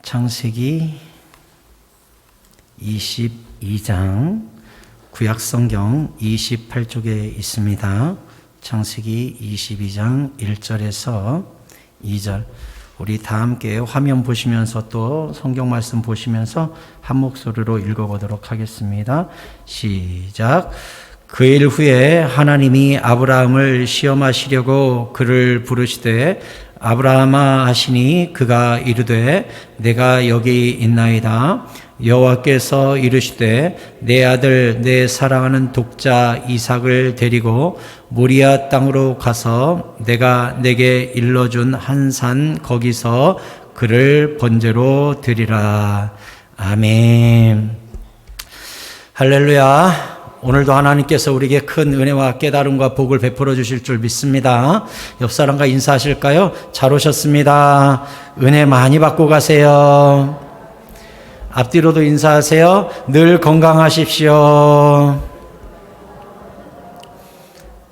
창세기 22장 구약성경 28쪽에 있습니다. 창세기 22장 1절에서 2절. 우리 다 함께 화면 보시면서 또 성경 말씀 보시면서 한 목소리로 읽어보도록 하겠습니다. 시작. 그 일 후에 하나님이 아브라함을 시험하시려고 그를 부르시되 아브라함아 하시니 그가 이르되 내가 여기 있나이다. 여호와께서 이르시되 내 아들 내 사랑하는 독자 이삭을 데리고 모리아 땅으로 가서 내가 내게 일러준 한 산 거기서 그를 번제로 드리라. 아멘. 할렐루야. 오늘도 하나님께서 우리에게 큰 은혜와 깨달음과 복을 베풀어 주실 줄 믿습니다. 옆 사람과 인사하실까요? 잘 오셨습니다. 은혜 많이 받고 가세요. 앞뒤로도 인사하세요. 늘 건강하십시오.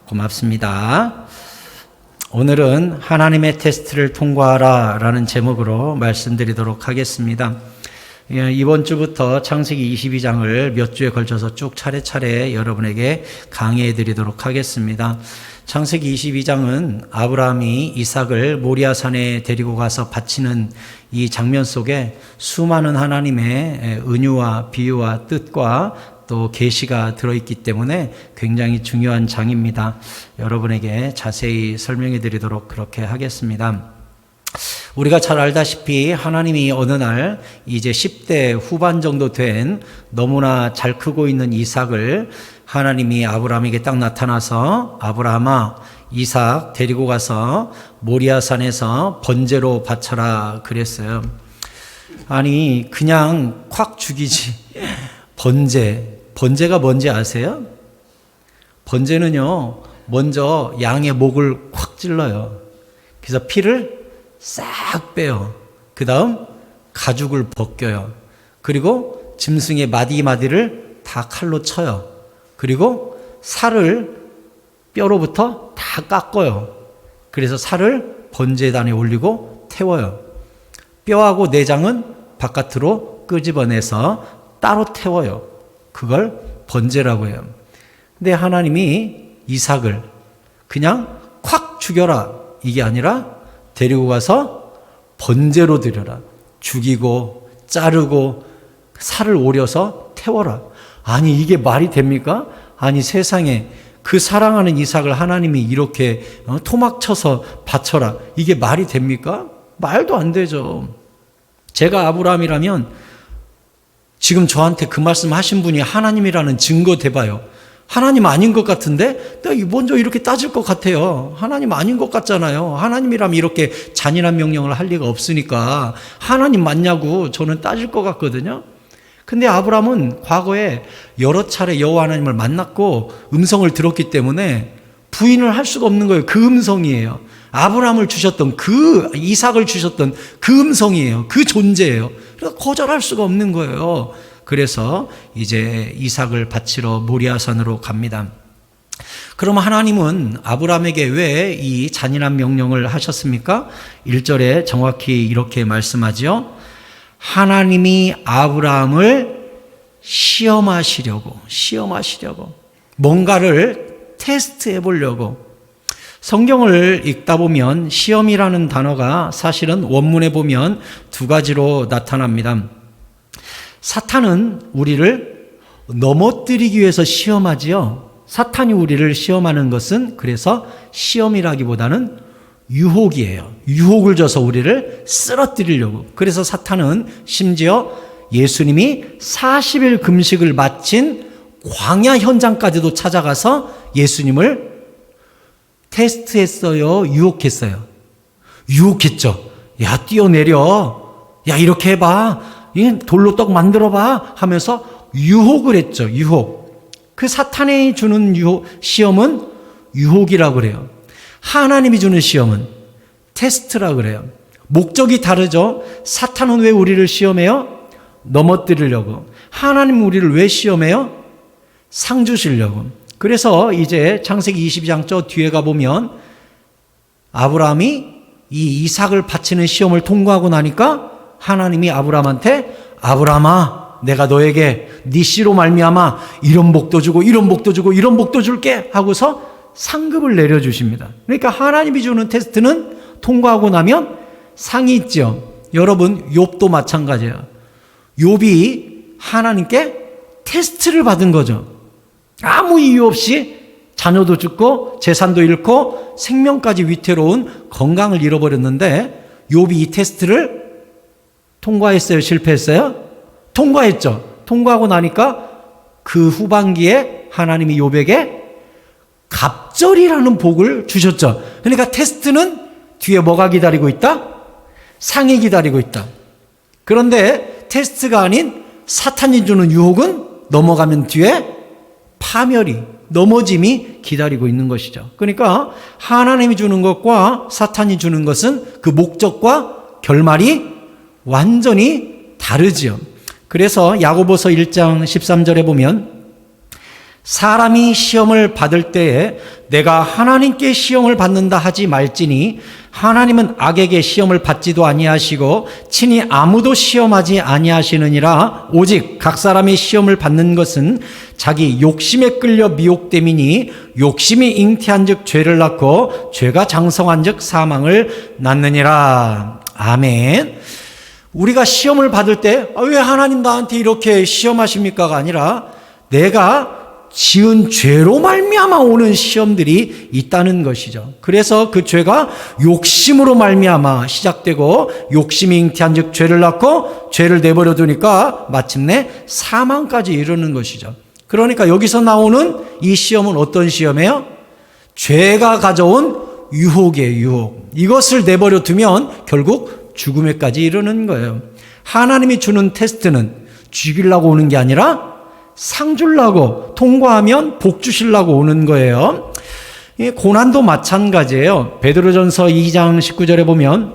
고맙습니다. 오늘은 하나님의 테스트를 통과하라 라는 제목으로 말씀드리도록 하겠습니다. 이번 주부터 창세기 22장을 몇 주에 걸쳐서 쭉 차례차례 여러분에게 강의해 드리도록 하겠습니다. 창세기 22장은 아브라함이 이삭을 모리아산에 데리고 가서 바치는 이 장면 속에 수많은 하나님의 은유와 비유와 뜻과 또 계시가 들어있기 때문에 굉장히 중요한 장입니다. 여러분에게 자세히 설명해 드리도록 그렇게 하겠습니다. 우리가 잘 알다시피 하나님이 어느 날 이제 10대 후반 정도 된 너무나 잘 크고 있는 이삭을 하나님이 아브라함에게 딱 나타나서 아브라함아 이삭 데리고 가서 모리아산에서 번제로 바쳐라 그랬어요. 아니 그냥 콱 죽이지. 번제가 뭔지 아세요? 번제는요 먼저 양의 목을 콱 찔러요. 그래서 피를 싹 빼요. 그 다음 가죽을 벗겨요. 그리고 짐승의 마디마디를 다 칼로 쳐요. 그리고 살을 뼈로부터 다 깎아요. 그래서 살을 번제단에 올리고 태워요. 뼈하고 내장은 바깥으로 끄집어내서 따로 태워요. 그걸 번제라고 해요. 근데 하나님이 이삭을 그냥 콱 죽여라 이게 아니라 데리고 가서 번제로 드려라. 죽이고 자르고 살을 오려서 태워라. 아니 이게 말이 됩니까? 아니 세상에 그 사랑하는 이삭을 하나님이 이렇게 토막쳐서 바쳐라. 이게 말이 됩니까? 말도 안 되죠. 제가 아브라함이라면 지금 저한테 그 말씀 하신 분이 하나님이라는 증거 대봐요. 하나님 아닌 것 같은데 내가 먼저 이렇게 따질 것 같아요. 하나님 아닌 것 같잖아요. 하나님이라면 이렇게 잔인한 명령을 할 리가 없으니까 하나님 맞냐고 저는 따질 것 같거든요. 근데 아브라함은 과거에 여러 차례 여호와 하나님을 만났고 음성을 들었기 때문에 부인을 할 수가 없는 거예요. 그 음성이에요. 아브라함을 주셨던 그 이삭을 주셨던 그 음성이에요. 그 존재예요. 그래서 거절할 수가 없는 거예요. 그래서 이제 이삭을 바치러 모리아산으로 갑니다. 그럼 하나님은 아브라함에게 왜 이 잔인한 명령을 하셨습니까? 1절에 정확히 이렇게 말씀하죠. 하나님이 아브라함을 시험하시려고 뭔가를 테스트해 보려고. 성경을 읽다 보면 시험이라는 단어가 사실은 원문에 보면 두 가지로 나타납니다. 사탄은 우리를 넘어뜨리기 위해서 시험하지요. 사탄이 우리를 시험하는 것은 그래서 시험이라기보다는 유혹이에요. 유혹을 줘서 우리를 쓰러뜨리려고. 그래서 사탄은 심지어 예수님이 40일 금식을 마친 광야 현장까지도 찾아가서 예수님을 테스트했어요. 유혹했어요. 유혹했죠. 야 뛰어내려. 야 이렇게 해봐. 돌로 떡 만들어봐 하면서 유혹을 했죠. 유혹. 그 사탄이 주는 시험은 유혹이라고 그래요. 하나님이 주는 시험은 테스트라고 그래요. 목적이 다르죠. 사탄은 왜 우리를 시험해요? 넘어뜨리려고. 하나님은 우리를 왜 시험해요? 상 주시려고. 그래서 이제 창세기 22장 저 뒤에 가보면 아브라함이 이 이삭을 바치는 시험을 통과하고 나니까 하나님이 아브라함한테 아브라함아 내가 너에게 네 씨로 말미암아 이런 복도 주고 이런 복도 주고 이런 복도 줄게 하고서 상급을 내려주십니다. 그러니까 하나님이 주는 테스트는 통과하고 나면 상이 있죠. 여러분 욥도 마찬가지예요. 욥이 하나님께 테스트를 받은 거죠. 아무 이유 없이 자녀도 죽고 재산도 잃고 생명까지 위태로운 건강을 잃어버렸는데 욥이 이 테스트를 통과했어요? 실패했어요? 통과했죠. 통과하고 나니까 그 후반기에 하나님이 욥에게 갑절이라는 복을 주셨죠. 그러니까 테스트는 뒤에 뭐가 기다리고 있다? 상이 기다리고 있다. 그런데 테스트가 아닌 사탄이 주는 유혹은 넘어가면 뒤에 파멸이, 넘어짐이 기다리고 있는 것이죠. 그러니까 하나님이 주는 것과 사탄이 주는 것은 그 목적과 결말이 완전히 다르지요. 그래서 야고보서 1장 13절에 보면 사람이 시험을 받을 때에 내가 하나님께 시험을 받는다 하지 말지니 하나님은 악에게 시험을 받지도 아니하시고 친히 아무도 시험하지 아니하시느니라. 오직 각 사람이 시험을 받는 것은 자기 욕심에 끌려 미혹됨이니 욕심이 잉태한즉 죄를 낳고 죄가 장성한즉 사망을 낳느니라. 아멘. 우리가 시험을 받을 때 왜 하나님 나한테 이렇게 시험하십니까가 아니라 내가 지은 죄로 말미암아 오는 시험들이 있다는 것이죠. 그래서 그 죄가 욕심으로 말미암아 시작되고 욕심이 잉태한즉 죄를 낳고 죄를 내버려 두니까 마침내 사망까지 이르는 것이죠. 그러니까 여기서 나오는 이 시험은 어떤 시험이에요? 죄가 가져온 유혹이에요. 유혹. 이것을 내버려 두면 결국 죽음에까지 이르는 거예요. 하나님이 주는 테스트는 죽이려고 오는 게 아니라 상 주려고, 통과하면 복 주시려고 오는 거예요. 고난도 마찬가지예요. 베드로전서 2장 19절에 보면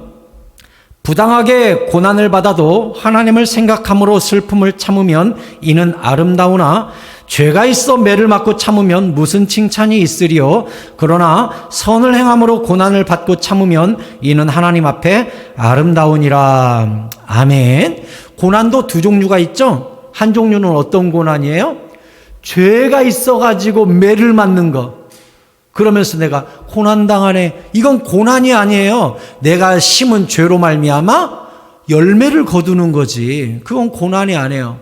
부당하게 고난을 받아도 하나님을 생각함으로 슬픔을 참으면 이는 아름다우나 죄가 있어 매를 맞고 참으면 무슨 칭찬이 있으리요. 그러나 선을 행함으로 고난을 받고 참으면 이는 하나님 앞에 아름다우니라. 아멘. 고난도 두 종류가 있죠. 한 종류는 어떤 고난이에요? 죄가 있어가지고 매를 맞는 거. 그러면서 내가 고난당하네. 이건 고난이 아니에요. 내가 심은 죄로 말미암아 열매를 거두는 거지. 그건 고난이 아니에요.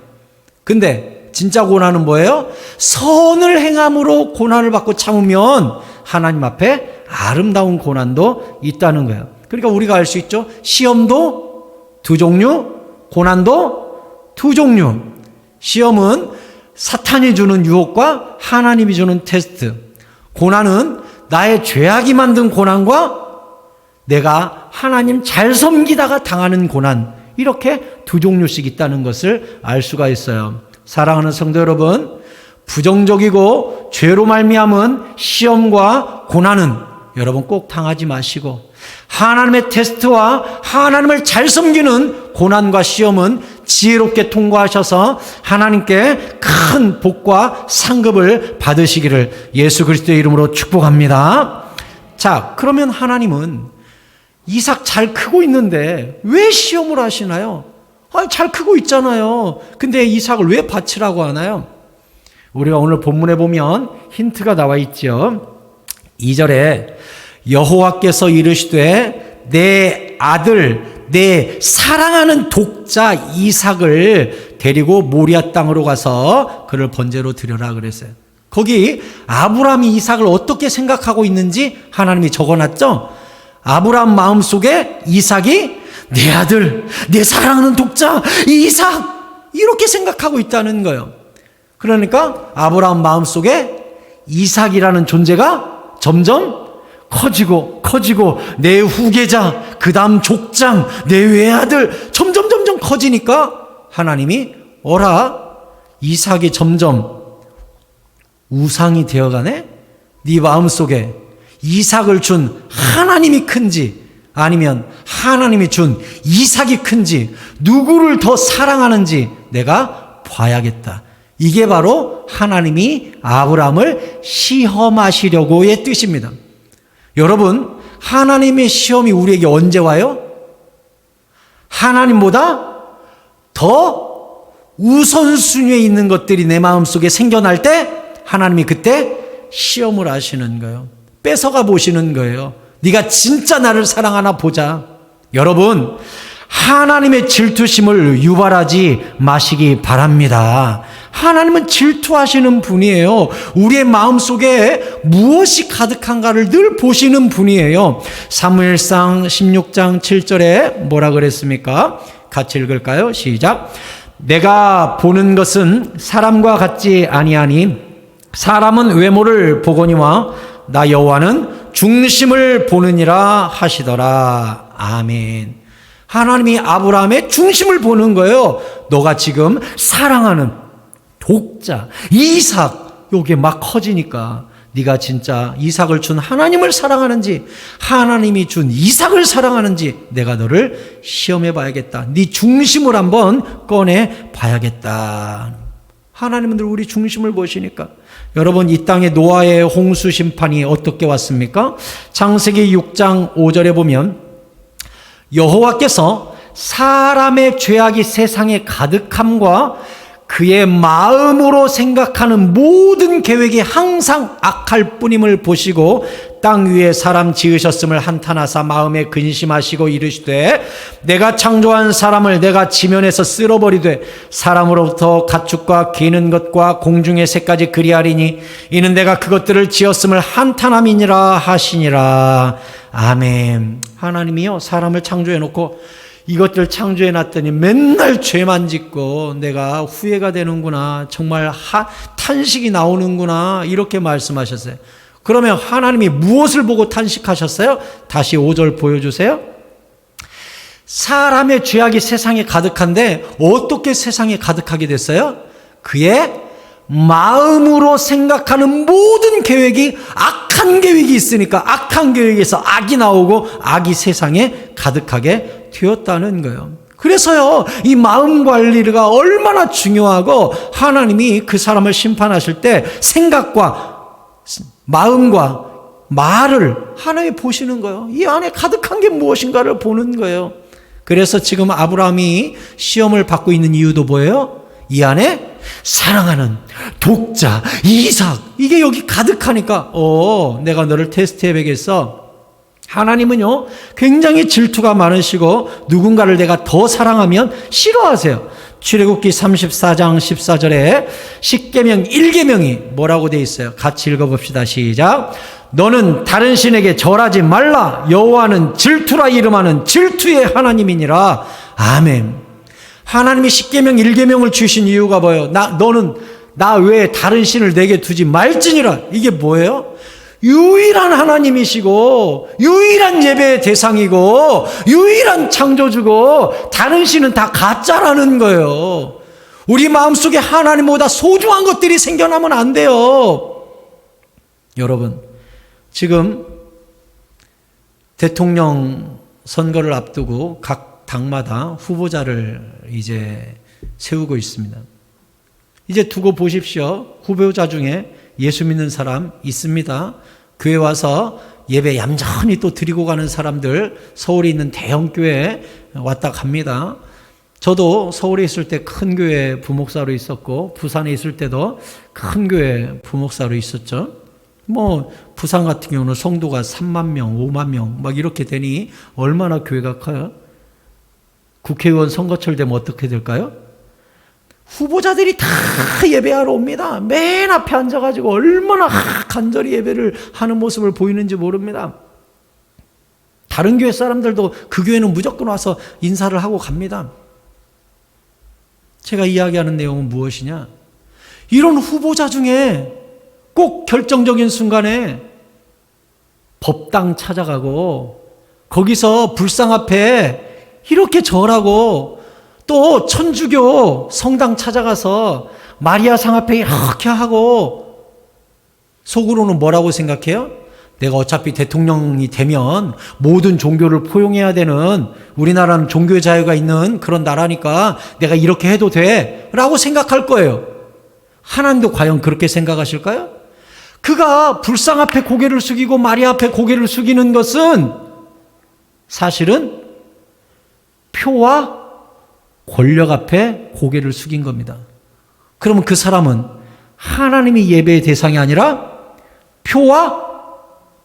근데 진짜 고난은 뭐예요? 선을 행함으로 고난을 받고 참으면 하나님 앞에 아름다운 고난도 있다는 거예요. 그러니까 우리가 알 수 있죠. 시험도 두 종류, 고난도 두 종류. 시험은 사탄이 주는 유혹과 하나님이 주는 테스트. 고난은 나의 죄악이 만든 고난과 내가 하나님 잘 섬기다가 당하는 고난. 이렇게 두 종류씩 있다는 것을 알 수가 있어요. 사랑하는 성도 여러분, 부정적이고 죄로 말미암은 시험과 고난은 여러분 꼭 당하지 마시고 하나님의 테스트와 하나님을 잘 섬기는 고난과 시험은 지혜롭게 통과하셔서 하나님께 큰 복과 상급을 받으시기를 예수 그리스도의 이름으로 축복합니다. 자, 그러면 하나님은 이삭 잘 크고 있는데 왜 시험을 하시나요? 잘 크고 있잖아요. 근데 이삭을 왜 바치라고 하나요? 우리가 오늘 본문에 보면 힌트가 나와 있죠. 2절에 여호와께서 이르시되 내 아들 내 사랑하는 독자 이삭을 데리고 모리아 땅으로 가서 그를 번제로 드려라 그랬어요. 거기 아브라함이 이삭을 어떻게 생각하고 있는지 하나님이 적어놨죠. 아브라함 마음속에 이삭이 내 아들 내 사랑하는 독자 이삭 이렇게 생각하고 있다는 거예요. 그러니까 아브라함 마음속에 이삭이라는 존재가 점점 커지고 내 후계자 그 다음 족장 내 외아들 점점 커지니까 하나님이 어라 이삭이 점점 우상이 되어가네. 네 마음속에 이삭을 준 하나님이 큰지 아니면 하나님이 준 이삭이 큰지 누구를 더 사랑하는지 내가 봐야겠다. 이게 바로 하나님이 아브라함을 시험하시려고의 뜻입니다. 여러분, 하나님의 시험이 우리에게 언제 와요? 하나님보다 더 우선순위에 있는 것들이 내 마음속에 생겨날 때 하나님이 그때 시험을 하시는 거예요. 뺏어가 보시는 거예요. 네가 진짜 나를 사랑하나 보자. 여러분, 하나님의 질투심을 유발하지 마시기 바랍니다. 하나님은 질투하시는 분이에요. 우리의 마음속에 무엇이 가득한가를 늘 보시는 분이에요. 사무엘상 16장 7절에 뭐라 그랬습니까? 같이 읽을까요? 시작. 내가 보는 것은 사람과 같지 아니하니 사람은 외모를 보거니와 나 여호와는 중심을 보느니라 하시더라. 아멘. 하나님이 아브라함의 중심을 보는 거예요. 너가 지금 사랑하는 독자 이삭 요게 막 커지니까 네가 진짜 이삭을 준 하나님을 사랑하는지 하나님이 준 이삭을 사랑하는지 내가 너를 시험해 봐야겠다. 네 중심을 한번 꺼내 봐야겠다. 하나님은 늘 우리 중심을 보시니까. 여러분, 이 땅에 노아의 홍수 심판이 어떻게 왔습니까? 창세기 6장 5절에 보면 여호와께서 사람의 죄악이 세상에 가득함과 그의 마음으로 생각하는 모든 계획이 항상 악할 뿐임을 보시고 땅 위에 사람 지으셨음을 한탄하사 마음에 근심하시고 이르시되 내가 창조한 사람을 내가 지면에서 쓸어버리되 사람으로부터 가축과 기는 것과 공중의 새까지 그리하리니 이는 내가 그것들을 지었음을 한탄함이니라 하시니라. 아멘. 하나님이요, 사람을 창조해 놓고 이것들 창조해 놨더니 맨날 죄만 짓고 내가 후회가 되는구나, 정말 탄식이 나오는구나, 이렇게 말씀하셨어요. 그러면 하나님이 무엇을 보고 탄식하셨어요? 다시 5절 보여주세요. 사람의 죄악이 세상에 가득한데 어떻게 세상에 가득하게 됐어요? 그의 마음으로 생각하는 모든 계획이 악한 계획이 있으니까 악한 계획에서 악이 나오고 악이 세상에 가득하게 되었다는 거예요. 그래서요, 이 마음 관리가 얼마나 중요하고 하나님이 그 사람을 심판하실 때 생각과 마음과 말을 하나님이 보시는 거예요. 이 안에 가득한 게 무엇인가를 보는 거예요. 그래서 지금 아브라함이 시험을 받고 있는 이유도 뭐예요? 이 안에 사랑하는 독자 이삭, 이게 여기 가득하니까 내가 너를 테스트해 보겠어. 하나님은요 굉장히 질투가 많으시고 누군가를 내가 더 사랑하면 싫어하세요. 출애굽기 34장 14절에 십계명 1계명이 뭐라고 돼 있어요? 같이 읽어봅시다. 시작. 너는 다른 신에게 절하지 말라. 여호와는 질투라 이름하는 질투의 하나님이니라. 아멘. 하나님이 십계명 1계명을 주신 이유가 뭐예요? 너는 나 외에 다른 신을 내게 두지 말지니라. 이게 뭐예요? 유일한 하나님이시고 유일한 예배의 대상이고 유일한 창조주고 다른 신은 다 가짜라는 거예요. 우리 마음속에 하나님보다 소중한 것들이 생겨나면 안 돼요. 여러분, 지금 대통령 선거를 앞두고 각 당마다 후보자를 이제 세우고 있습니다. 이제 두고 보십시오. 후보자 중에 예수 믿는 사람 있습니다. 교회 와서 예배 얌전히 또 드리고 가는 사람들, 서울에 있는 대형 교회에 왔다 갑니다. 저도 서울에 있을 때 큰 교회 부목사로 있었고 부산에 있을 때도 큰 교회 부목사로 있었죠. 부산 같은 경우는 성도가 3만 명, 5만 명 막 이렇게 되니 얼마나 교회가 커요? 국회의원 선거철 되면 어떻게 될까요? 후보자들이 다 예배하러 옵니다. 맨 앞에 앉아가지고 얼마나 간절히 예배를 하는 모습을 보이는지 모릅니다. 다른 교회 사람들도 그 교회는 무조건 와서 인사를 하고 갑니다. 제가 이야기하는 내용은 무엇이냐? 이런 후보자 중에 꼭 결정적인 순간에 법당 찾아가고 거기서 불상 앞에 이렇게 절하고 또 천주교 성당 찾아가서 마리아상 앞에 이렇게 하고 속으로는 뭐라고 생각해요? 내가 어차피 대통령이 되면 모든 종교를 포용해야 되는, 우리나라는 종교 자유가 있는 그런 나라니까 내가 이렇게 해도 돼 라고 생각할 거예요. 하나님도 과연 그렇게 생각하실까요? 그가 불상 앞에 고개를 숙이고 마리아 앞에 고개를 숙이는 것은 사실은 표와 권력 앞에 고개를 숙인 겁니다. 그러면 그 사람은 하나님이 예배의 대상이 아니라 표와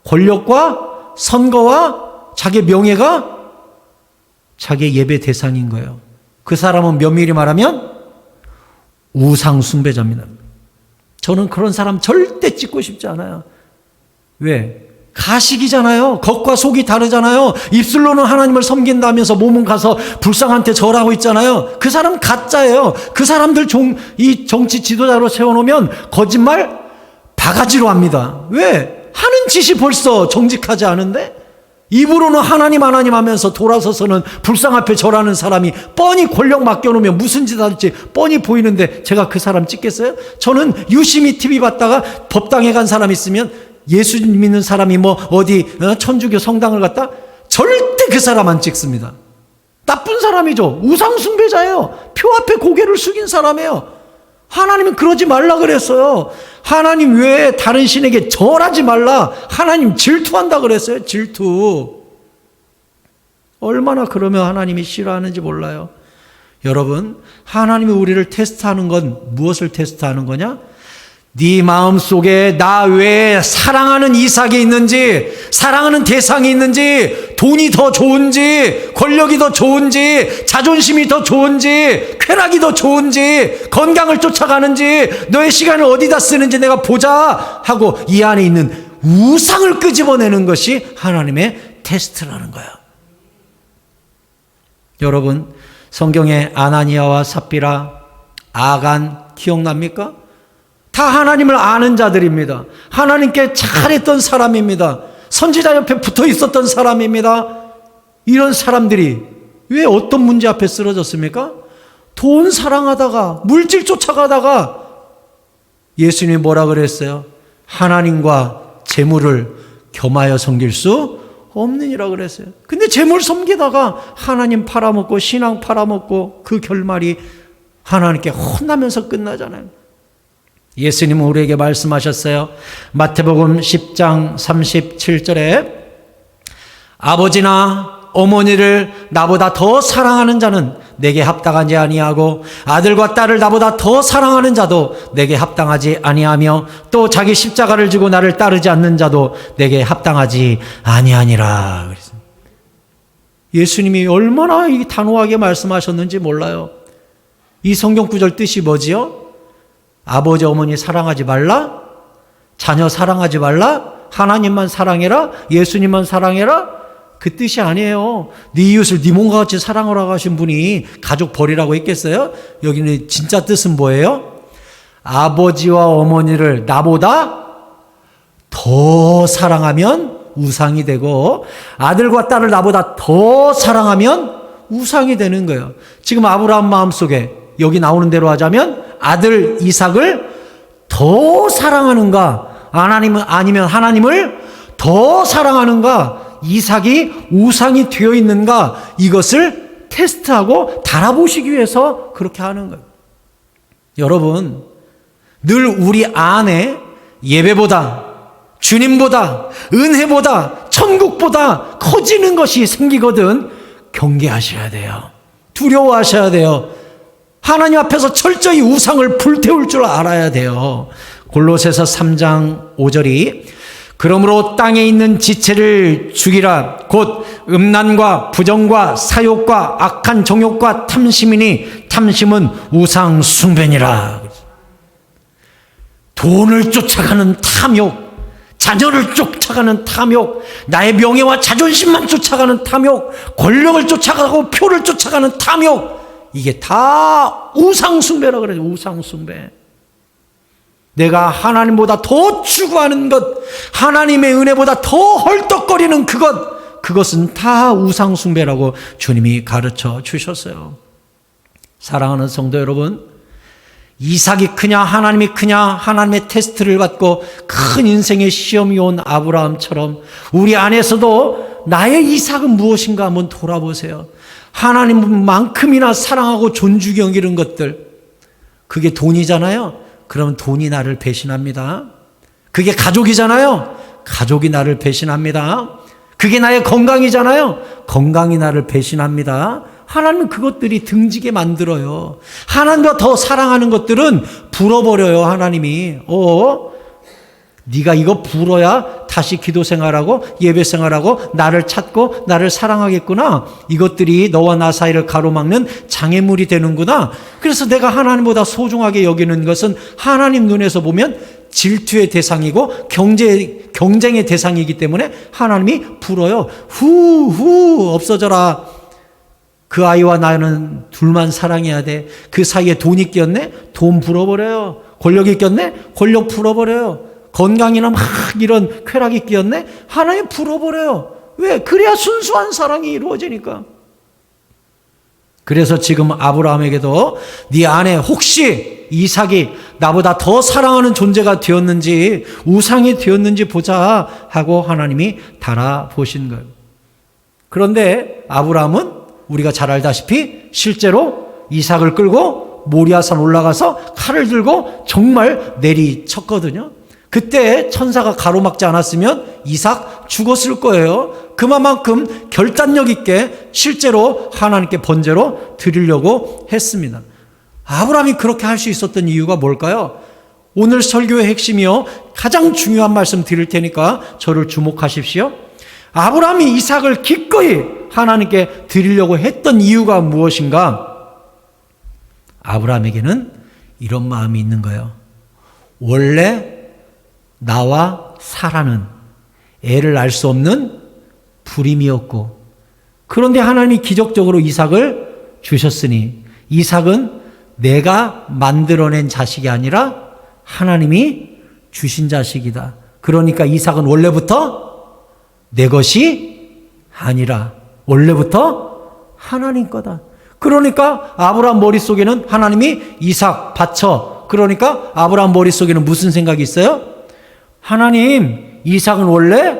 권력과 선거와 자기의 명예가 자기의 예배 대상인 거예요. 그 사람은 면밀히 말하면 우상 숭배자입니다. 저는 그런 사람 절대 찍고 싶지 않아요. 왜? 가식이잖아요. 겉과 속이 다르잖아요. 입술로는 하나님을 섬긴다면서 몸은 가서 불상한테 절하고 있잖아요. 그 사람 가짜예요. 그 사람들 이 정치 지도자로 세워놓으면 거짓말 바가지로 합니다. 왜? 하는 짓이 벌써 정직하지 않은데 입으로는 하나님 하면서 돌아서서는 불상 앞에 절하는 사람이 뻔히 권력 맡겨놓으면 무슨 짓 할지 뻔히 보이는데 제가 그 사람 찍겠어요? 저는 유심히 TV 봤다가 법당에 간 사람 있으면 예수 믿는 사람이 뭐 어디 천주교 성당을 갔다? 절대 그 사람 안 찍습니다. 나쁜 사람이죠. 우상 숭배자예요. 표 앞에 고개를 숙인 사람이에요. 하나님은 그러지 말라 그랬어요. 하나님 외에 다른 신에게 절하지 말라. 하나님 질투한다 그랬어요. 질투. 얼마나 그러면 하나님이 싫어하는지 몰라요. 여러분, 하나님이 우리를 테스트하는 건 무엇을 테스트하는 거냐? 네 마음속에 나 외에 사랑하는 이삭이 있는지, 사랑하는 대상이 있는지, 돈이 더 좋은지, 권력이 더 좋은지, 자존심이 더 좋은지, 쾌락이 더 좋은지, 건강을 쫓아가는지, 너의 시간을 어디다 쓰는지 내가 보자 하고 이 안에 있는 우상을 끄집어내는 것이 하나님의 테스트라는 거야. 여러분, 성경에 아나니아와 삽비라, 아간 기억납니까? 다 하나님을 아는 자들입니다. 하나님께 잘했던 사람입니다. 선지자 옆에 붙어 있었던 사람입니다. 이런 사람들이 왜 어떤 문제 앞에 쓰러졌습니까? 돈 사랑하다가 물질 쫓아가다가 예수님이 뭐라 그랬어요? 하나님과 재물을 겸하여 섬길 수 없느니라 그랬어요. 근데 재물 섬기다가 하나님 팔아먹고 신앙 팔아먹고 그 결말이 하나님께 혼나면서 끝나잖아요. 예수님은 우리에게 말씀하셨어요. 마태복음 10장 37절에 아버지나 어머니를 나보다 더 사랑하는 자는 내게 합당하지 아니하고 아들과 딸을 나보다 더 사랑하는 자도 내게 합당하지 아니하며 또 자기 십자가를 지고 나를 따르지 않는 자도 내게 합당하지 아니하니라. 예수님이 얼마나 단호하게 말씀하셨는지 몰라요. 이 성경 구절 뜻이 뭐지요? 아버지 어머니 사랑하지 말라? 자녀 사랑하지 말라? 하나님만 사랑해라? 예수님만 사랑해라? 그 뜻이 아니에요. 네 이웃을 네 몸과 같이 사랑하라고 하신 분이 가족 버리라고 했겠어요? 여기는 진짜 뜻은 뭐예요? 아버지와 어머니를 나보다 더 사랑하면 우상이 되고 아들과 딸을 나보다 더 사랑하면 우상이 되는 거예요. 지금 아브라함 마음속에 여기 나오는 대로 하자면 아들 이삭을 더 사랑하는가 아니면 하나님을 더 사랑하는가 이삭이 우상이 되어 있는가 이것을 테스트하고 달아보시기 위해서 그렇게 하는 거예요. 여러분 늘 우리 안에 예배보다 주님보다 은혜보다 천국보다 커지는 것이 생기거든 경계하셔야 돼요. 두려워하셔야 돼요. 하나님 앞에서 철저히 우상을 불태울 줄 알아야 돼요. 골로새서 3장 5절이 그러므로 땅에 있는 지체를 죽이라 곧 음란과 부정과 사욕과 악한 정욕과 탐심이니 탐심은 우상 숭배니라. 돈을 쫓아가는 탐욕, 자녀를 쫓아가는 탐욕, 나의 명예와 자존심만 쫓아가는 탐욕, 권력을 쫓아가고 표를 쫓아가는 탐욕, 이게 다 우상숭배라고 그래요. 우상숭배. 내가 하나님보다 더 추구하는 것, 하나님의 은혜보다 더 헐떡거리는 그것은 다 우상숭배라고 주님이 가르쳐 주셨어요. 사랑하는 성도 여러분, 이삭이 크냐 하나님이 크냐 하나님의 테스트를 받고 큰 인생의 시험이 온 아브라함처럼 우리 안에서도 나의 이삭은 무엇인가 한번 돌아보세요. 하나님만큼이나 사랑하고 존중히 여기는 것들, 그게 돈이잖아요. 그러면 돈이 나를 배신합니다. 그게 가족이잖아요. 가족이 나를 배신합니다. 그게 나의 건강이잖아요. 건강이 나를 배신합니다. 하나님은 그것들이 등지게 만들어요. 하나님보다 더 사랑하는 것들은 불어버려요. 하나님이. 네가 이거 불어야 다시 기도 생활하고 예배 생활하고 나를 찾고 나를 사랑하겠구나. 이것들이 너와 나 사이를 가로막는 장애물이 되는구나. 그래서 내가 하나님보다 소중하게 여기는 것은 하나님 눈에서 보면 질투의 대상이고 경쟁의 대상이기 때문에 하나님이 불어요. 후 없어져라. 그 아이와 나는 둘만 사랑해야 돼. 그 사이에 돈이 꼈네? 돈 불어버려요. 권력이 꼈네? 권력 불어버려요. 건강이나 막 이런 쾌락이 끼었네? 하나님 풀어버려요. 왜? 그래야 순수한 사랑이 이루어지니까. 그래서 지금 아브라함에게도 네 안에 혹시 이삭이 나보다 더 사랑하는 존재가 되었는지 우상이 되었는지 보자 하고 하나님이 달아보신 거예요. 그런데 아브라함은 우리가 잘 알다시피 실제로 이삭을 끌고 모리아산 올라가서 칼을 들고 정말 내리쳤거든요. 그때 천사가 가로막지 않았으면 이삭 죽었을 거예요. 그만큼 결단력 있게 실제로 하나님께 번제로 드리려고 했습니다. 아브라함이 그렇게 할 수 있었던 이유가 뭘까요? 오늘 설교의 핵심이요. 가장 중요한 말씀 드릴 테니까 저를 주목하십시오. 아브라함이 이삭을 기꺼이 하나님께 드리려고 했던 이유가 무엇인가? 아브라함에게는 이런 마음이 있는 거예요. 원래 나와 사라는 애를 알 수 없는 불임이었고, 그런데 하나님이 기적적으로 이삭을 주셨으니 이삭은 내가 만들어낸 자식이 아니라 하나님이 주신 자식이다. 그러니까 이삭은 원래부터 내 것이 아니라 원래부터 하나님 거다. 그러니까 아브라함 머릿속에는 하나님이 이삭 바쳐. 그러니까 아브라함 머릿속에는 무슨 생각이 있어요? 하나님, 이삭은 원래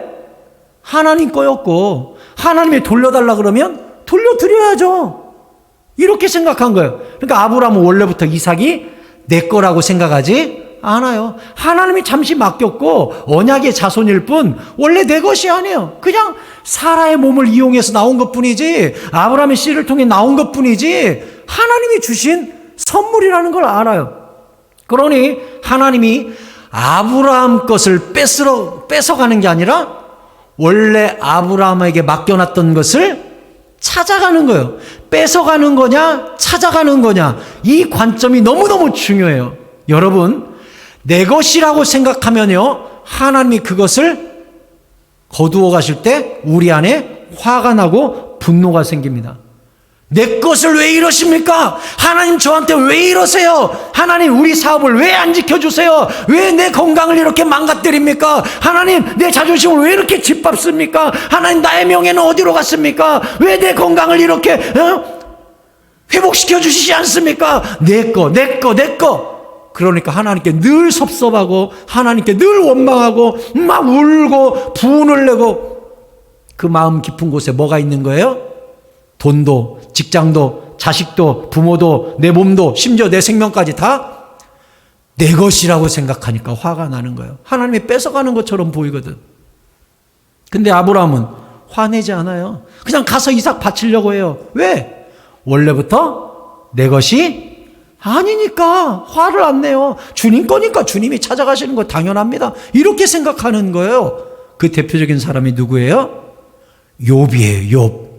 하나님 거였고 하나님이 돌려달라 그러면 돌려드려야죠. 이렇게 생각한 거예요. 그러니까 아브라함은 원래부터 이삭이 내 거라고 생각하지 않아요. 하나님이 잠시 맡겼고 언약의 자손일 뿐 원래 내 것이 아니에요. 그냥 사라의 몸을 이용해서 나온 것뿐이지, 아브라함의 씨를 통해 나온 것뿐이지 하나님이 주신 선물이라는 걸 알아요. 그러니 하나님이 아브라함 것을 뺏어가는 게 아니라 원래 아브라함에게 맡겨놨던 것을 찾아가는 거예요. 뺏어가는 거냐 찾아가는 거냐, 이 관점이 너무너무 중요해요. 여러분, 내 것이라고 생각하면요, 하나님이 그것을 거두어 가실 때 우리 안에 화가 나고 분노가 생깁니다. 내 것을 왜 이러십니까? 하나님 저한테 왜 이러세요? 하나님 우리 사업을 왜 안 지켜주세요? 왜 내 건강을 이렇게 망가뜨립니까? 하나님 내 자존심을 왜 이렇게 짓밟습니까? 하나님 나의 명예는 어디로 갔습니까? 왜 내 건강을 이렇게 회복시켜 주시지 않습니까? 내 거. 그러니까 하나님께 늘 섭섭하고 하나님께 늘 원망하고 막 울고 분을 내고, 그 마음 깊은 곳에 뭐가 있는 거예요? 돈도, 직장도, 자식도, 부모도, 내 몸도, 심지어 내 생명까지 다 내 것이라고 생각하니까 화가 나는 거예요. 하나님이 뺏어가는 것처럼 보이거든. 근데 아브라함은 화내지 않아요. 그냥 가서 이삭 바치려고 해요. 왜? 원래부터 내 것이 아니니까 화를 안 내요. 주님 거니까 주님이 찾아가시는 거 당연합니다. 이렇게 생각하는 거예요. 그 대표적인 사람이 누구예요? 욥이에요.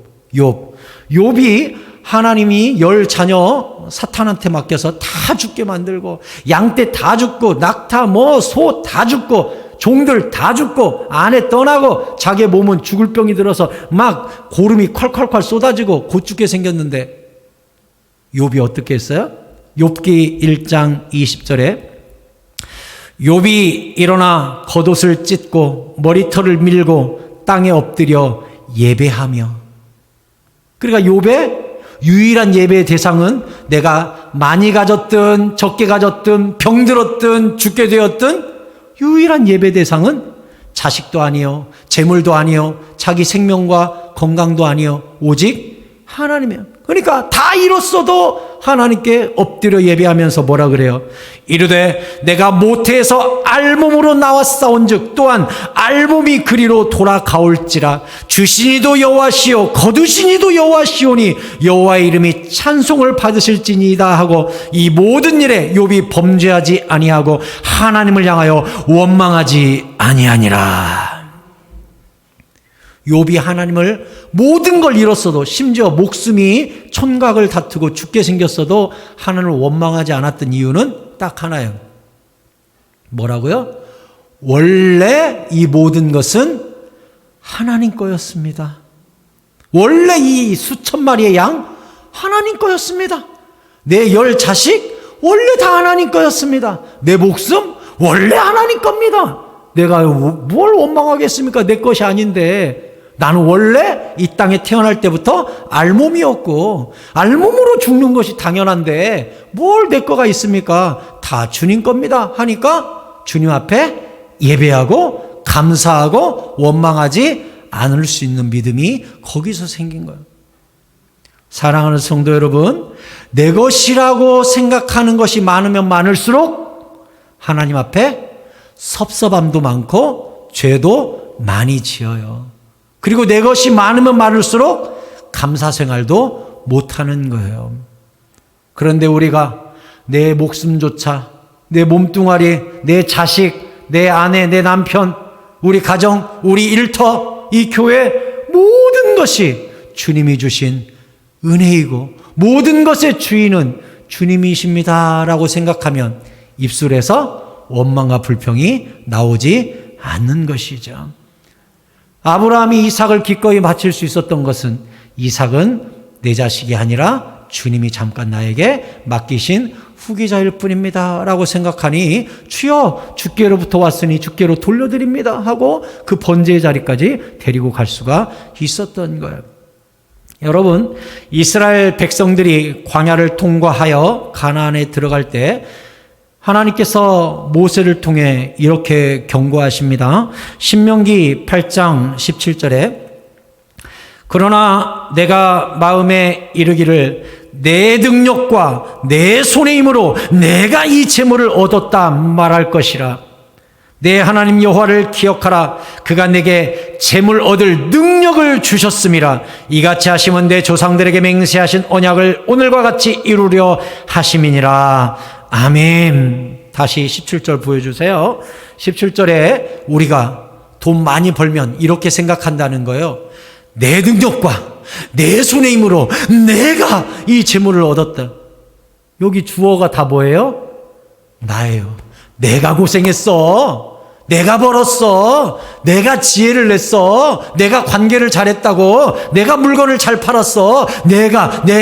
욥이 하나님이 10 자녀 사탄한테 맡겨서 다 죽게 만들고, 양떼 다 죽고, 낙타 소 다 죽고, 종들 다 죽고, 아내 떠나고, 자기 몸은 죽을 병이 들어서 막 고름이 콸콸콸 쏟아지고 곧 죽게 생겼는데 욥이 어떻게 했어요? 욥기 1장 20절에 욥이 일어나 겉옷을 찢고 머리털을 밀고 땅에 엎드려 예배하며. 그러니까 욥의 유일한 예배의 대상은 내가 많이 가졌든 적게 가졌든 병들었든 죽게 되었든 유일한 예배 대상은 자식도 아니요, 재물도 아니요, 자기 생명과 건강도 아니요, 오직 하나님이에요. 그러니까 다 잃었어도 하나님께 엎드려 예배하면서 뭐라 그래요? 이르되 내가 모태에서 알몸으로 나왔사온즉 또한 알몸이 그리로 돌아가올지라. 주신 이도 여호와시요 거두신 이도 여호와시오니 여호와의 이름이 찬송을 받으실지니이다 하고 이 모든 일에 욥이 범죄하지 아니하고 하나님을 향하여 원망하지 아니하니라. 욥이 하나님을 모든 걸 잃었어도 심지어 목숨이 촌각을 다투고 죽게 생겼어도 하나님을 원망하지 않았던 이유는 딱 하나예요. 뭐라고요? 원래 이 모든 것은 하나님 거였습니다. 원래 이 수천 마리의 양 하나님 거였습니다. 내 10 자식 원래 다 하나님 거였습니다. 내 목숨 원래 하나님 겁니다. 내가 뭘 원망하겠습니까? 내 것이 아닌데. 나는 원래 이 땅에 태어날 때부터 알몸이었고 알몸으로 죽는 것이 당연한데 뭘 내 거가 있습니까? 다 주님 겁니다 하니까 주님 앞에 예배하고 감사하고 원망하지 않을 수 있는 믿음이 거기서 생긴 거예요. 사랑하는 성도 여러분, 내 것이라고 생각하는 것이 많으면 많을수록 하나님 앞에 섭섭함도 많고 죄도 많이 지어요. 그리고 내 것이 많으면 많을수록 감사 생활도 못하는 거예요. 그런데 우리가 내 목숨조차, 내 몸뚱아리, 내 자식, 내 아내, 내 남편, 우리 가정, 우리 일터, 이 교회 모든 것이 주님이 주신 은혜이고 모든 것의 주인은 주님이십니다라고 생각하면 입술에서 원망과 불평이 나오지 않는 것이죠. 아브라함이 이삭을 기꺼이 바칠 수 있었던 것은 이삭은 내 자식이 아니라 주님이 잠깐 나에게 맡기신 후기자일 뿐입니다 라고 생각하니 주여 주께로부터 왔으니 주께로 돌려드립니다 하고 그 번제의 자리까지 데리고 갈 수가 있었던 거예요. 여러분, 이스라엘 백성들이 광야를 통과하여 가나안에 들어갈 때 하나님께서 모세를 통해 이렇게 경고하십니다. 신명기 8장 17절에 그러나 내가 마음에 이르기를 내 능력과 내 손의 힘으로 내가 이 재물을 얻었다 말할 것이라. 내 하나님 여호와를 기억하라. 그가 내게 재물 얻을 능력을 주셨음이라. 이같이 하시면 내 조상들에게 맹세하신 언약을 오늘과 같이 이루려 하심이니라. 아멘. 다시 17절 보여주세요. 17절에 우리가 돈 많이 벌면 이렇게 생각한다는 거예요. 내 능력과 내 손의 힘으로 내가 이 재물을 얻었다. 여기 주어가 다 뭐예요? 나예요. 내가 고생했어. 내가 벌었어. 내가 지혜를 냈어. 내가 관계를 잘했다고. 내가 물건을 잘 팔았어. 내가.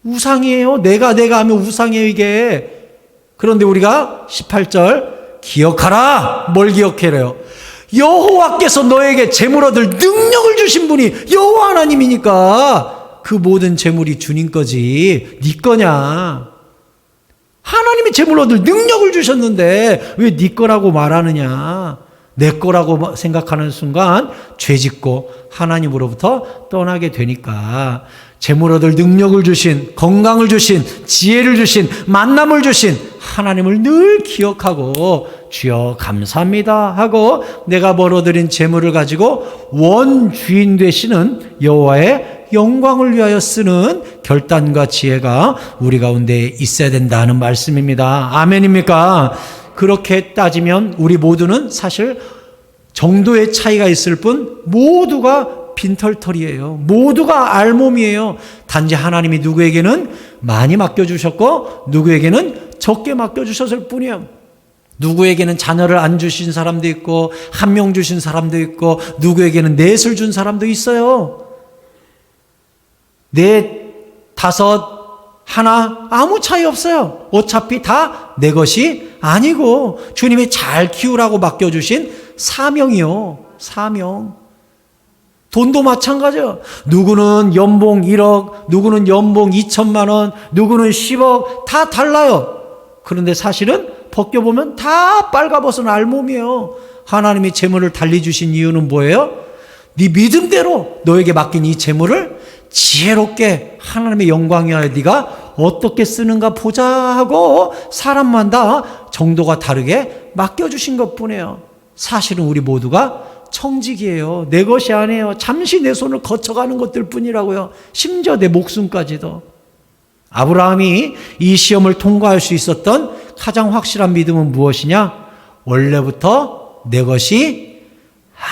우상이에요. 내가 하면 우상이에요, 이게. 그런데 우리가 18절 기억하라. 뭘 기억해래요? 여호와께서 너에게 재물 얻을 능력을 주신 분이 여호와 하나님이니까 그 모든 재물이 주님 거지 네 거냐. 하나님이 재물 얻을 능력을 주셨는데 왜 네 거라고 말하느냐. 내 거라고 생각하는 순간 죄짓고 하나님으로부터 떠나게 되니까 재물 얻을 능력을 주신, 건강을 주신, 지혜를 주신, 만남을 주신 하나님을 늘 기억하고 주여 감사합니다 하고 내가 벌어들인 재물을 가지고 원주인 되시는 여호와의 영광을 위하여 쓰는 결단과 지혜가 우리 가운데 있어야 된다는 말씀입니다. 아멘입니까? 그렇게 따지면 우리 모두는 사실 정도의 차이가 있을 뿐 모두가 빈털털이에요. 모두가 알몸이에요. 단지 하나님이 누구에게는 많이 맡겨주셨고 누구에게는 적게 맡겨주셨을 뿐이에요. 누구에게는 자녀를 안 주신 사람도 있고 1명 주신 사람도 있고 누구에게는 넷을 준 사람도 있어요. 넷, 다섯, 하나 아무 차이 없어요. 어차피 다 내 것이 아니고 주님이 잘 키우라고 맡겨주신 사명이요. 사명. 돈도 마찬가지예요. 누구는 연봉 1억, 누구는 연봉 2천만 원, 누구는 10억 다 달라요. 그런데 사실은 벗겨보면 다 빨가벗은 알몸이에요. 하나님이 재물을 달리 주신 이유는 뭐예요? 네 믿음대로 너에게 맡긴 이 재물을 지혜롭게 하나님의 영광이야 네가 어떻게 쓰는가 보자 하고 사람마다 정도가 다르게 맡겨주신 것뿐이에요. 사실은 우리 모두가 청직이에요. 내 것이 아니에요. 잠시 내 손을 거쳐가는 것들 뿐이라고요. 심지어 내 목숨까지도. 아브라함이 이 시험을 통과할 수 있었던 가장 확실한 믿음은 무엇이냐? 원래부터 내 것이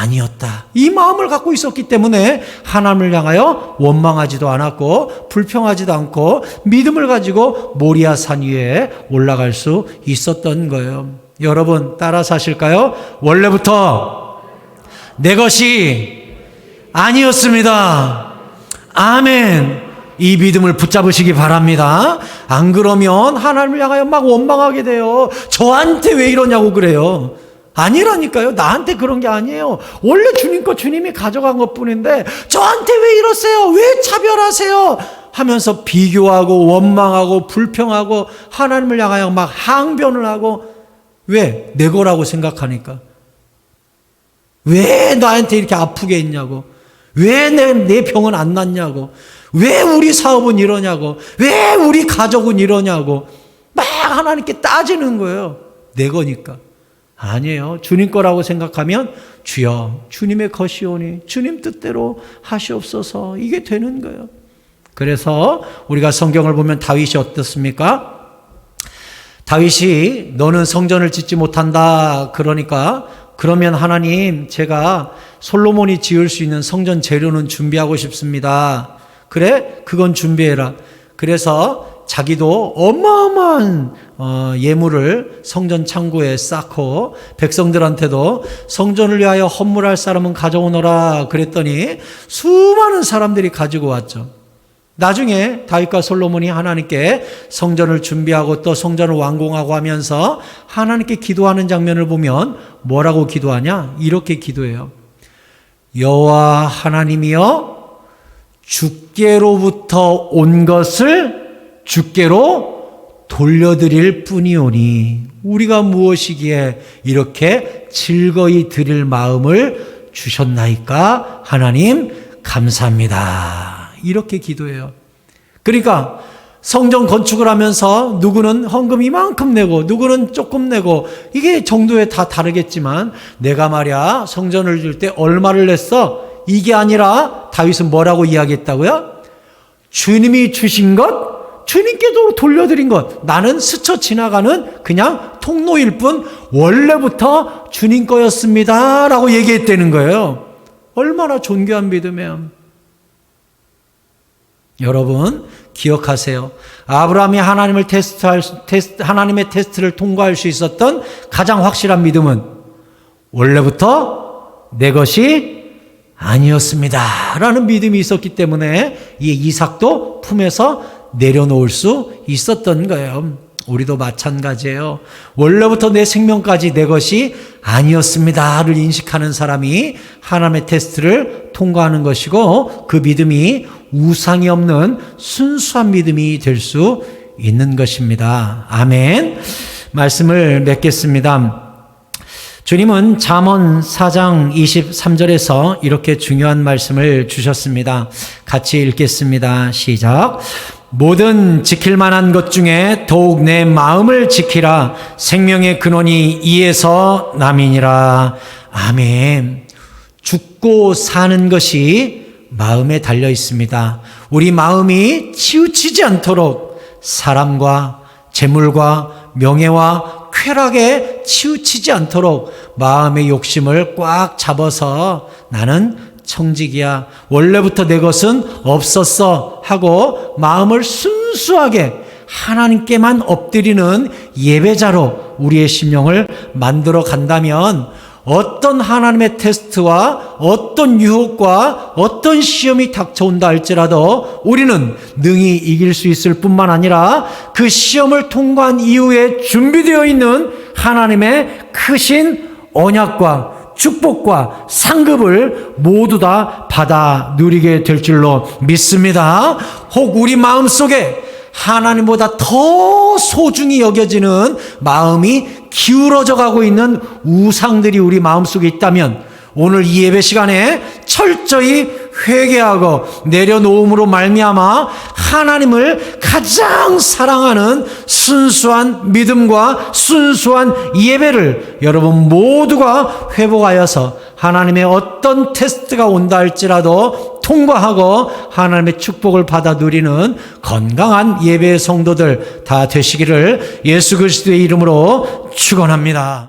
아니었다. 이 마음을 갖고 있었기 때문에 하나님을 향하여 원망하지도 않았고 불평하지도 않고 믿음을 가지고 모리아 산 위에 올라갈 수 있었던 거예요. 여러분 따라 사실까요? 원래부터 내 것이 아니었습니다. 아멘. 이 믿음을 붙잡으시기 바랍니다. 안 그러면 하나님을 향하여 막 원망하게 돼요. 저한테 왜 이러냐고 그래요. 아니라니까요. 나한테 그런 게 아니에요. 원래 주님 거 주님이 가져간 것뿐인데 저한테 왜 이러세요? 왜 차별하세요? 하면서 비교하고 원망하고 불평하고 하나님을 향하여 막 항변을 하고 왜? 내 거라고 생각하니까. 왜 나한테 이렇게 아프게 했냐고. 왜 내 병은 안 낫냐고. 왜 우리 사업은 이러냐고. 왜 우리 가족은 이러냐고. 막 하나님께 따지는 거예요. 내 거니까. 아니에요. 주님 거라고 생각하면 주여 주님의 것이오니 주님 뜻대로 하시옵소서. 이게 되는 거예요. 그래서 우리가 성경을 보면 다윗이 어떻습니까? 다윗이 너는 성전을 짓지 못한다. 그러면 하나님 제가 솔로몬이 지을 수 있는 성전 재료는 준비하고 싶습니다. 그래? 그건 준비해라. 그래서 자기도 어마어마한 예물을 성전 창고에 쌓고 백성들한테도 성전을 위하여 헌물할 사람은 가져오너라 그랬더니 수많은 사람들이 가지고 왔죠. 나중에 다윗과 솔로몬이 하나님께 성전을 준비하고 또 성전을 완공하고 하면서 하나님께 기도하는 장면을 보면 뭐라고 기도하냐? 이렇게 기도해요. 여호와 하나님이여 주께로부터 온 것을 주께로 돌려드릴 뿐이오니 우리가 무엇이기에 이렇게 즐거이 드릴 마음을 주셨나이까? 하나님 감사합니다. 이렇게 기도해요. 그러니까 성전 건축을 하면서 누구는 헌금 이만큼 내고 누구는 조금 내고 이게 정도에 다 다르겠지만 내가 말이야 성전을 줄 때 얼마를 냈어? 이게 아니라 다윗은 뭐라고 이야기했다고요? 주님이 주신 것, 주님께도 돌려드린 것. 나는 스쳐 지나가는 그냥 통로일 뿐 원래부터 주님 거였습니다 라고 얘기했다는 거예요. 얼마나 존귀한 믿음이에요. 여러분 기억하세요. 아브라함이 하나님의 테스트를 통과할 수 있었던 가장 확실한 믿음은 원래부터 내 것이 아니었습니다 라는 믿음이 있었기 때문에 이 이삭도 품에서 내려놓을 수 있었던 거예요. 우리도 마찬가지예요. 원래부터 내 생명까지 내 것이 아니었습니다를 인식하는 사람이 하나님의 테스트를 통과하는 것이고 그 믿음이 우상이 없는 순수한 믿음이 될 수 있는 것입니다. 아멘. 말씀을 맺겠습니다. 주님은 잠언 4장 23절에서 이렇게 중요한 말씀을 주셨습니다. 같이 읽겠습니다. 시작. 모든 지킬 만한 것 중에 더욱 내 마음을 지키라. 생명의 근원이 이에서 남이니라. 아멘. 죽고 사는 것이 마음에 달려 있습니다. 우리 마음이 치우치지 않도록 사람과 재물과 명예와 쾌락에 치우치지 않도록 마음의 욕심을 꽉 잡아서 나는 청직이야. 원래부터 내 것은 없었어 하고 마음을 순수하게 하나님께만 엎드리는 예배자로 우리의 심령을 만들어 간다면 어떤 하나님의 테스트와 어떤 유혹과 어떤 시험이 닥쳐온다 할지라도 우리는 능히 이길 수 있을 뿐만 아니라 그 시험을 통과한 이후에 준비되어 있는 하나님의 크신 언약과 축복과 상급을 모두 다 받아 누리게 될 줄로 믿습니다. 혹 우리 마음속에 하나님보다 더 소중히 여겨지는 마음이 기울어져 가고 있는 우상들이 우리 마음속에 있다면 오늘 이 예배 시간에 철저히 회개하고 내려놓음으로 말미암아 하나님을 가장 사랑하는 순수한 믿음과 순수한 예배를 여러분 모두가 회복하여서 하나님의 어떤 테스트가 온다 할지라도 통과하고 하나님의 축복을 받아 누리는 건강한 예배의 성도들 다 되시기를 예수 그리스도의 이름으로 축원합니다.